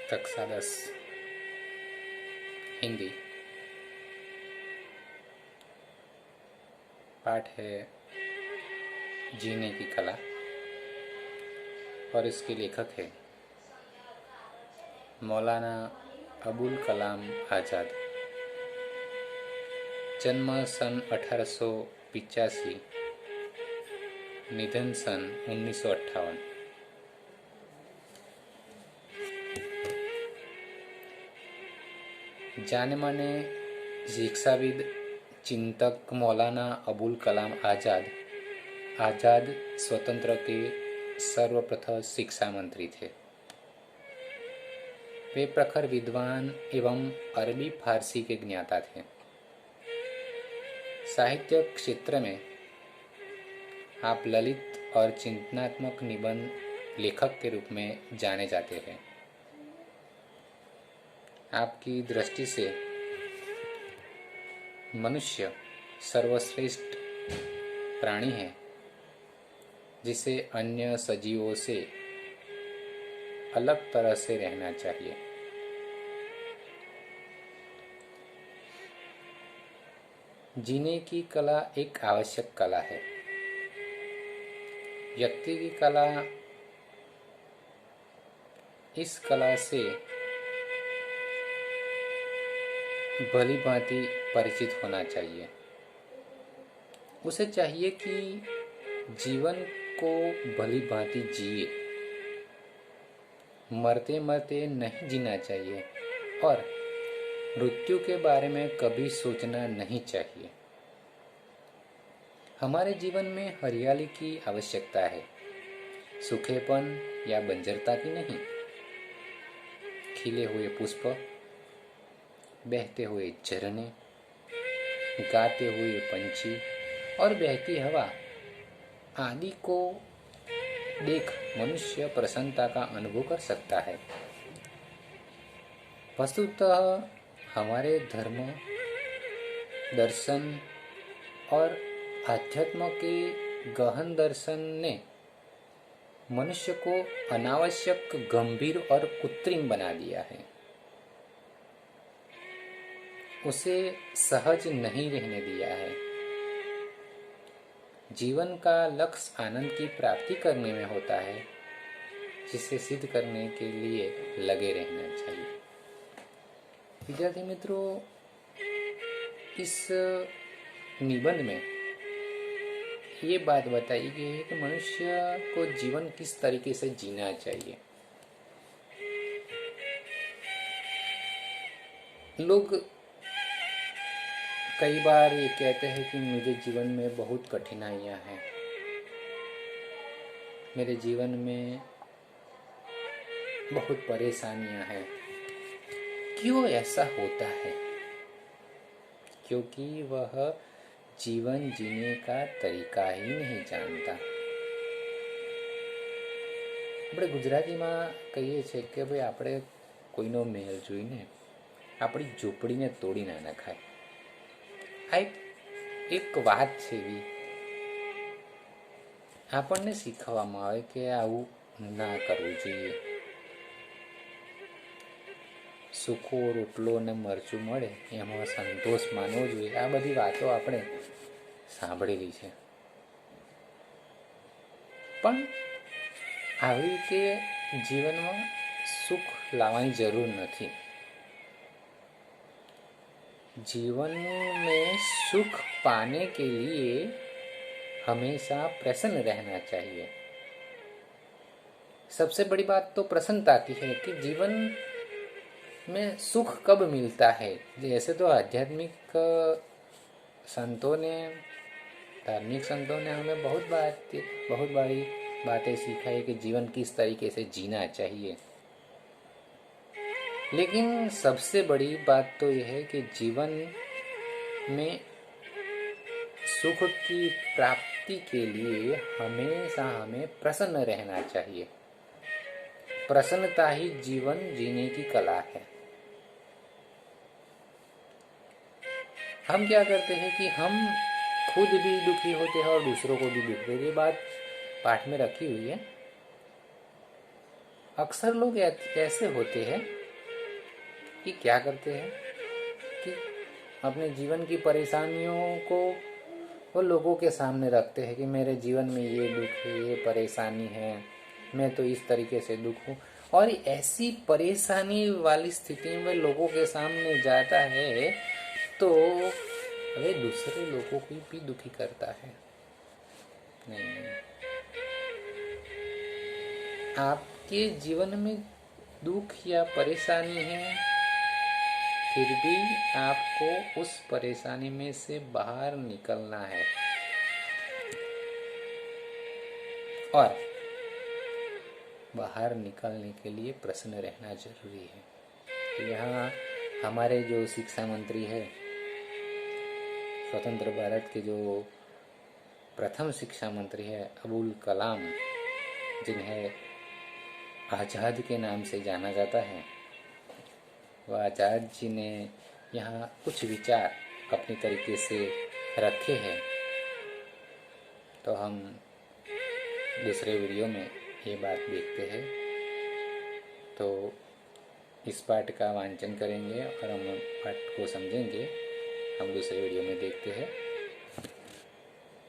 कक्षा 10 हिंदी। पाठ है जीने की कला और इसके लेखक है मौलाना अबुल कलाम आज़ाद। जन्म सन 1885, निधन सन 1958। जाने माने शिक्षाविद चिंतक मौलाना अबुल कलाम आज़ाद स्वतंत्र के सर्वप्रथम शिक्षा मंत्री थे। वे प्रखर विद्वान एवं अरबी फारसी के ज्ञाता थे। साहित्य क्षेत्र में आप ललित और चिंतनात्मक निबंध लेखक के रूप में जाने जाते हैं। आपकी दृष्टि से मनुष्य सर्वश्रेष्ठ प्राणी है जिसे अन्य सजीवों से अलग तरह से रहना चाहिए। जीने की कला एक आवश्यक कला है। व्यक्ति की कला इस कला से भली भांति परिचित होना चाहिए। उसे चाहिए कि जीवन को भली भांति जिए। मरते मरते नहीं जीना चाहिए और मृत्यु के बारे में कभी सोचना नहीं चाहिए। हमारे जीवन में हरियाली की आवश्यकता है, सूखेपन या बंजरता की नहीं। खिले हुए पुष्प, बहते हुए झरने, गाते हुए पंछी और बहती हवा आदि को देख मनुष्य प्रसन्नता का अनुभव कर सकता है। वस्तुतः हमारे धर्म, दर्शन और आध्यात्म के गहन दर्शन ने मनुष्य को अनावश्यक गंभीर और कृत्रिम बना दिया है। उसे सहज नहीं रहने दिया है। जीवन का लक्ष्य आनंद की प्राप्ति करने में होता है, जिसे सिद्ध करने के लिए लगे रहना चाहिए। विद्यार्थी मित्रों, इस निबंध में ये बात बताई गई है कि मनुष्य को जीवन किस तरीके से जीना चाहिए। लोग कई बार ये कहते हैं कि मुझे जीवन में बहुत कठिनाइयां हैं, मेरे जीवन में बहुत परेशानियां हैं। क्यों ऐसा होता है? क्योंकि वह जीवन जीने का तरीका ही नहीं जानता। આપણે ગુજરાતીમાં કહીએ છીએ કે ભાઈ આપણે કોઈનો મહેલ જોઈને આપણી ઝૂંપડીને તોડી ના નખાય। આ એક વાત છે એવી આપણને શીખવવામાં આવે કે આવું ના કરવું જોઈએ। सूखो रोटलो ने मरचું મળે એમાં સંતોષ માનવો જોઈએ। આ બધી વાતો આપણે સાંભળેલી છે, પણ આવી રીતે જીવનમાં સુખ લાવવાની જરૂર નથી। जीवन में सुख पाने के लिए हमेशा प्रसन्न रहना चाहिए। सबसे बड़ी बात तो प्रसन्नता की है कि जीवन में सुख कब मिलता है। जैसे तो आध्यात्मिक संतों ने, धार्मिक संतों ने हमें बहुत बड़ी बातें सिखाई कि जीवन किस तरीके से जीना चाहिए। लेकिन सबसे बड़ी बात तो यह है कि जीवन में सुख की प्राप्ति के लिए हमेशा हमें प्रसन्न रहना चाहिए। प्रसन्नता ही जीवन जीने की कला है। हम क्या करते हैं कि हम खुद भी दुखी होते हैं और दूसरों को भी दुख देते हैं। ये बात पाठ में रखी हुई है। अक्सर लोग ऐसे होते हैं कि क्या करते हैं कि अपने जीवन की परेशानियों को वो लोगों के सामने रखते हैं कि मेरे जीवन में ये दुख है, ये परेशानी है, मैं तो इस तरीके से दुख हूँ। और ऐसी परेशानी वाली स्थिति में लोगों के सामने जाता है तो वे दूसरे लोगों को भी दुखी करता है। नहीं, आपके जीवन में दुख या परेशानी है, फिर भी आपको उस परेशानी में से बाहर निकलना है और बाहर निकलने के लिए प्रसन्न रहना जरूरी है। तो यहाँ हमारे जो शिक्षा मंत्री है, स्वतंत्र भारत के जो प्रथम शिक्षा मंत्री है अबुल कलाम, जिन्हें आज़ाद के नाम से जाना जाता है, वह आज़ाद जी ने यहाँ कुछ विचार अपने तरीके से रखे हैं। तो हम दूसरे वीडियो में ये बात देखते हैं। तो इस पाठ का वांचन करेंगे और हम पाठ को समझेंगे। हम दूसरे वीडियो में देखते हैं।